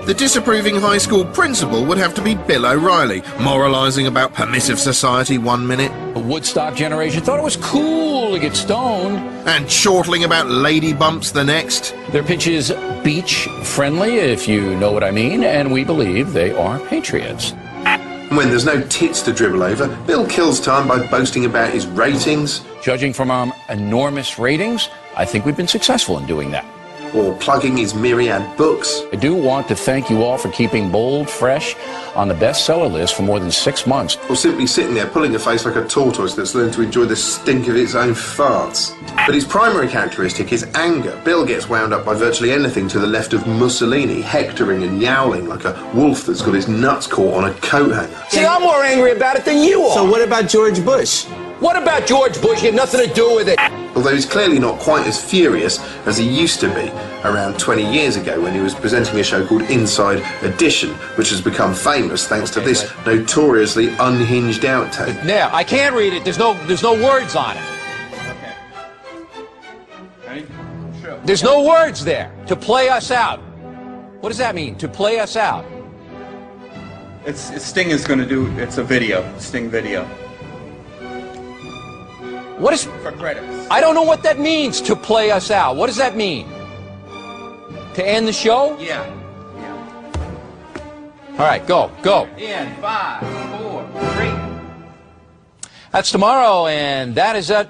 The disapproving high school principal would have to be Bill O'Reilly, moralising about permissive society one minute, The Woodstock generation thought it was cool to get stoned, and chortling about lady bumps the next. Their pitch is beach-friendly, if you know what I mean, and we believe they are patriots. When there's no tits to dribble over, Bill kills time by boasting about his ratings. Judging from our enormous ratings, I think we've been successful in doing that. Or plugging his myriad books. I do want to thank you all for keeping Bold fresh on the bestseller list for more than 6 months. Or simply sitting there pulling a face like a tortoise that's learned to enjoy the stink of its own farts. But his primary characteristic is anger. Bill gets wound up by virtually anything to the left of Mussolini, hectoring and yowling like a wolf that's got his nuts caught on a coat hanger. See, I'm more angry about it than you are. So what about George Bush? What about George Bush? He had nothing to do with it. Although he's clearly not quite as furious as he used to be around 20 years ago when he was presenting a show called Inside Edition, which has become famous thanks to this notoriously unhinged outtake. Yeah, I can't read it. There's no words on it. Okay. Sure. There's no words there. To play us out. What does that mean? To play us out? Sting is going to do. It's a video. Sting video. What is... For credits. I don't know what that means, to play us out. What does that mean? To end the show? Yeah. All right, go. In 5, 4, 3. That's tomorrow, and that is it.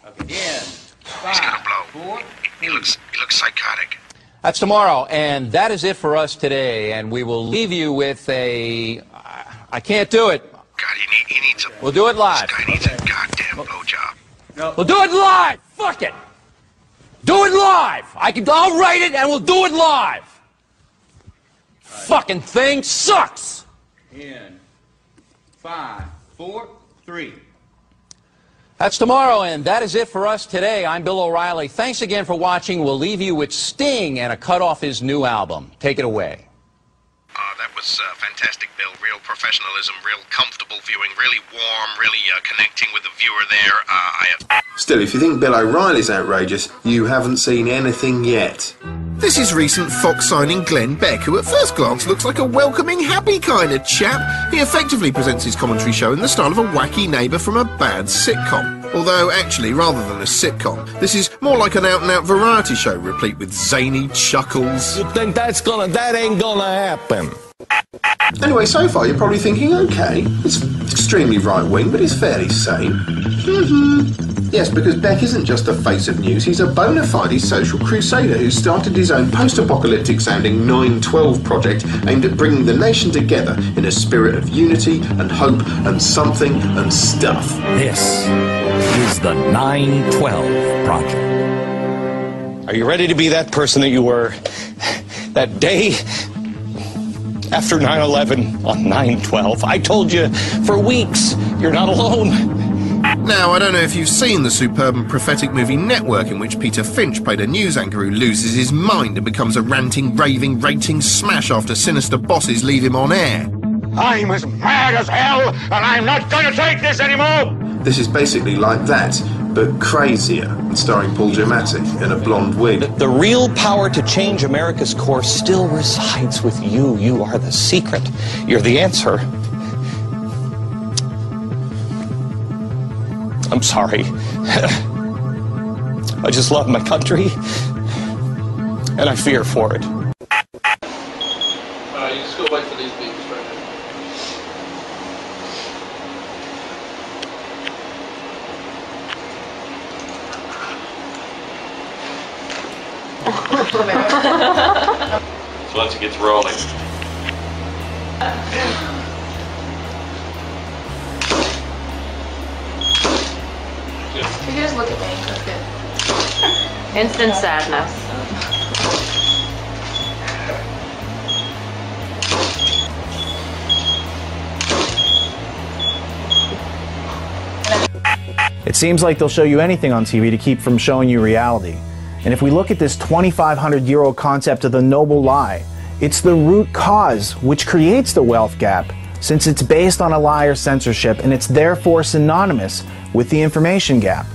Okay. In 5, He's gonna blow. 4, 3. He looks psychotic. That's tomorrow, and that is it for us today. And we will leave you with a... I can't do it. God, he needs a... We'll do it live. This guy needs a goddamn blowjob. No. We'll do it live. Fuck it. Do it live. I'll write it, and we'll do it live. Fucking thing sucks. In 5, 4, 3. That's tomorrow, and that is it for us today. I'm Bill O'Reilly. Thanks again for watching. We'll leave you with Sting and a cut off his new album. Take it away. That was fantastic, Bill. Real professionalism, real comfortable viewing, really warm, really connecting with the viewer there. Still, if you think Bill O'Reilly's outrageous, you haven't seen anything yet. This is recent Fox signing Glenn Beck, who at first glance looks like a welcoming, happy kind of chap. He effectively presents his commentary show in the style of a wacky neighbour from a bad sitcom. Although, actually, rather than a sitcom, this is more like an out-and-out variety show, replete with zany chuckles. You think that ain't gonna happen? Anyway, so far you're probably thinking, okay, it's extremely right-wing, but it's fairly sane. Yes, because Beck isn't just the face of news, he's a bona fide social crusader who started his own post-apocalyptic sounding 9/12 project aimed at bringing the nation together in a spirit of unity and hope and something and stuff. This is the 9/12 Project. Are you ready to be that person that you were that day after 9/11 on 9/12? I told you for weeks, you're not alone. Now, I don't know if you've seen the superb and prophetic movie Network, in which Peter Finch played a news anchor who loses his mind and becomes a ranting, raving, rating smash after sinister bosses leave him on air. I'm as mad as hell, and I'm not going to take this anymore! This is basically like that, but crazier, and starring Paul Giamatti in a blonde wig. The real power to change America's course still resides with you. You are the secret. You're the answer. I'm sorry. I just love my country, and I fear for it. You just go wait for these beeps right now. So once it gets rolling. Could you just look at me? That's good. Instant sadness. It seems like they'll show you anything on TV to keep from showing you reality. And if we look at this 2,500-year-old concept of the noble lie, it's the root cause which creates the wealth gap, since it's based on a lie or censorship, and it's therefore synonymous with the information gap.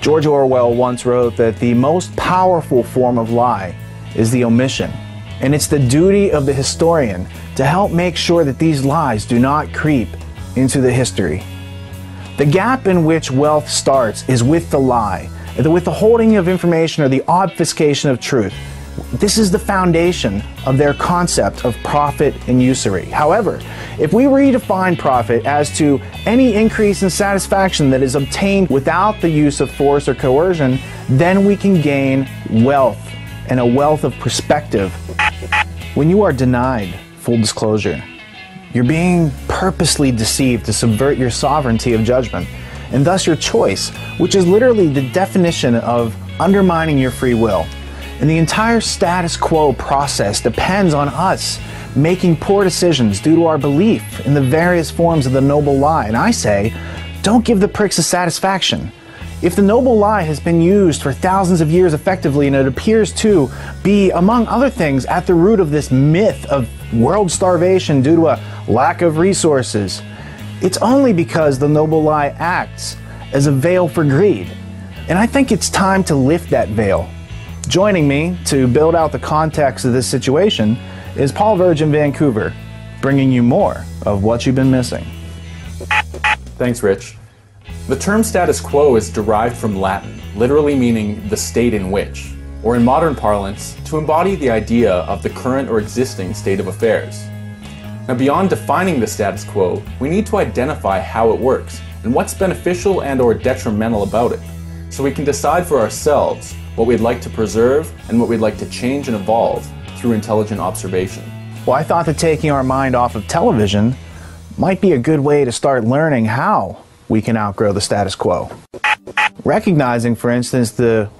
George Orwell once wrote that the most powerful form of lie is the omission. and it's the duty of the historian to help make sure that these lies do not creep into the history. The gap in which wealth starts is with the lie, with the holding of information or the obfuscation of truth. This is the foundation of their concept of profit and usury. However, if we redefine profit as to any increase in satisfaction that is obtained without the use of force or coercion, then we can gain wealth, and a wealth of perspective. When you are denied full disclosure, you're being purposely deceived to subvert your sovereignty of judgment, and thus your choice, which is literally the definition of undermining your free will. And the entire status quo process depends on us making poor decisions due to our belief in the various forms of the noble lie. And I say, don't give the pricks a satisfaction. If the noble lie has been used for thousands of years effectively, and it appears to be, among other things, at the root of this myth of world starvation due to a lack of resources, it's only because the noble lie acts as a veil for greed. And I think it's time to lift that veil. Joining me to build out the context of this situation is Paul Verge in Vancouver, bringing you more of what you've been missing. Thanks, Rich. The term status quo is derived from Latin, literally meaning the state in which, or in modern parlance, to embody the idea of the current or existing state of affairs. Now, beyond defining the status quo, we need to identify how it works and what's beneficial and or detrimental about it, so we can decide for ourselves what we'd like to preserve and what we'd like to change and evolve through intelligent observation. Well, I thought that taking our mind off of television might be a good way to start learning how we can outgrow the status quo. Recognizing, for instance, the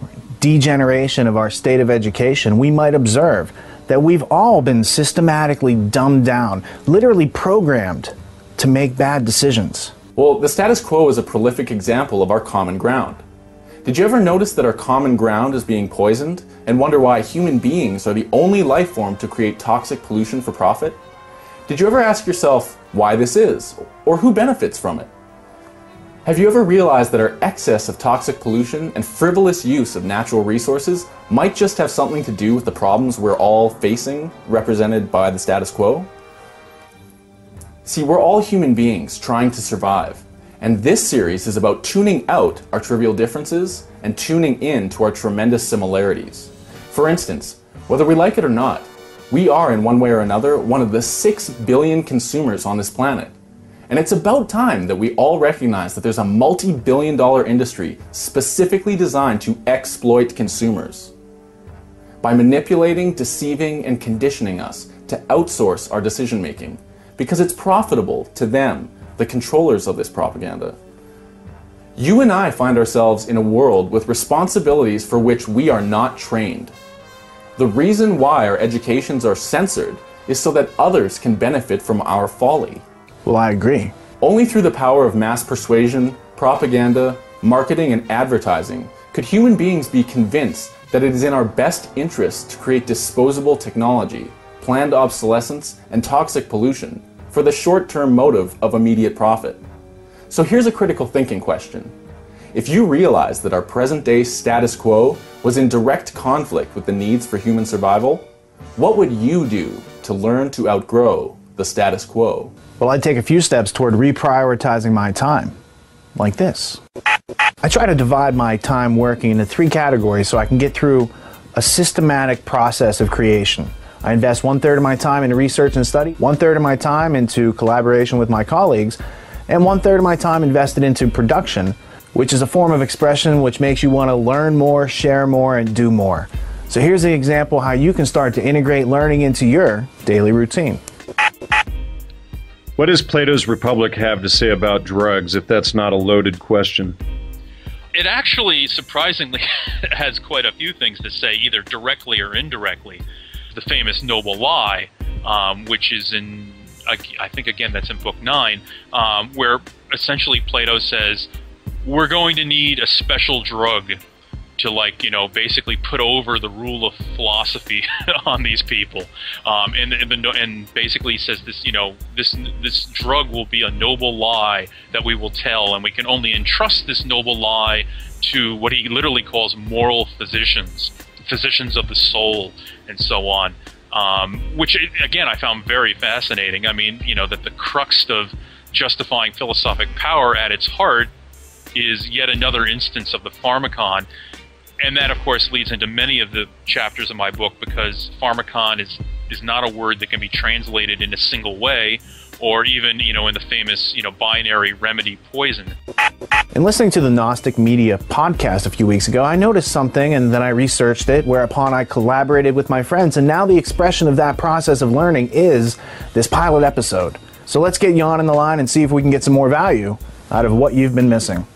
degeneration of our state of education, we might observe that we've all been systematically dumbed down, literally programmed to make bad decisions. Well, the status quo is a prolific example of our common ground. Did you ever notice that our common ground is being poisoned and wonder why human beings are the only life form to create toxic pollution for profit? Did you ever ask yourself why this is, or who benefits from it? Have you ever realized that our excess of toxic pollution and frivolous use of natural resources might just have something to do with the problems we're all facing, represented by the status quo? See, we're all human beings trying to survive. And this series is about tuning out our trivial differences and tuning in to our tremendous similarities. For instance, whether we like it or not, we are in one way or another one of the 6 billion consumers on this planet. And it's about time that we all recognize that there's a multi-billion-dollar industry specifically designed to exploit consumers by manipulating, deceiving, and conditioning us to outsource our decision-making because it's profitable to them, the controllers of this propaganda. You and I find ourselves in a world with responsibilities for which we are not trained. The reason why our educations are censored is so that others can benefit from our folly. Well, I agree. Only through the power of mass persuasion, propaganda, marketing, and advertising could human beings be convinced that it is in our best interest to create disposable technology, planned obsolescence, and toxic pollution for the short-term motive of immediate profit. So here's a critical thinking question. If you realize that our present-day status quo was in direct conflict with the needs for human survival, what would you do to learn to outgrow the status quo? Well, I'd take a few steps toward reprioritizing my time, like this. I try to divide my time working into 3 categories so I can get through a systematic process of creation. I invest 1/3 of my time into research and study, 1/3 of my time into collaboration with my colleagues, and 1/3 of my time invested into production, which is a form of expression which makes you want to learn more, share more, and do more. So here's an example how you can start to integrate learning into your daily routine. What does Plato's Republic have to say about drugs, if that's not a loaded question? It actually, surprisingly, has quite a few things to say, either directly or indirectly. The famous noble lie, which is in, I think, again, that's in Book 9, where essentially Plato says, we're going to need a special drug to, like, you know, basically put over the rule of philosophy on these people, and basically says this, you know, this drug will be a noble lie that we will tell, and we can only entrust this noble lie to what he literally calls moral physicians of the soul, and so on. which, again, I found very fascinating. I mean, that the crux of justifying philosophic power at its heart is yet another instance of the pharmacon. And that, of course, leads into many of the chapters of my book, because pharmacon is not a word that can be translated in a single way, or even, in the famous, binary remedy poison. In listening to the Gnostic Media podcast a few weeks ago, I noticed something, and then I researched it, whereupon I collaborated with my friends, and now the expression of that process of learning is this pilot episode. So let's get you on the line and see if we can get some more value out of what you've been missing.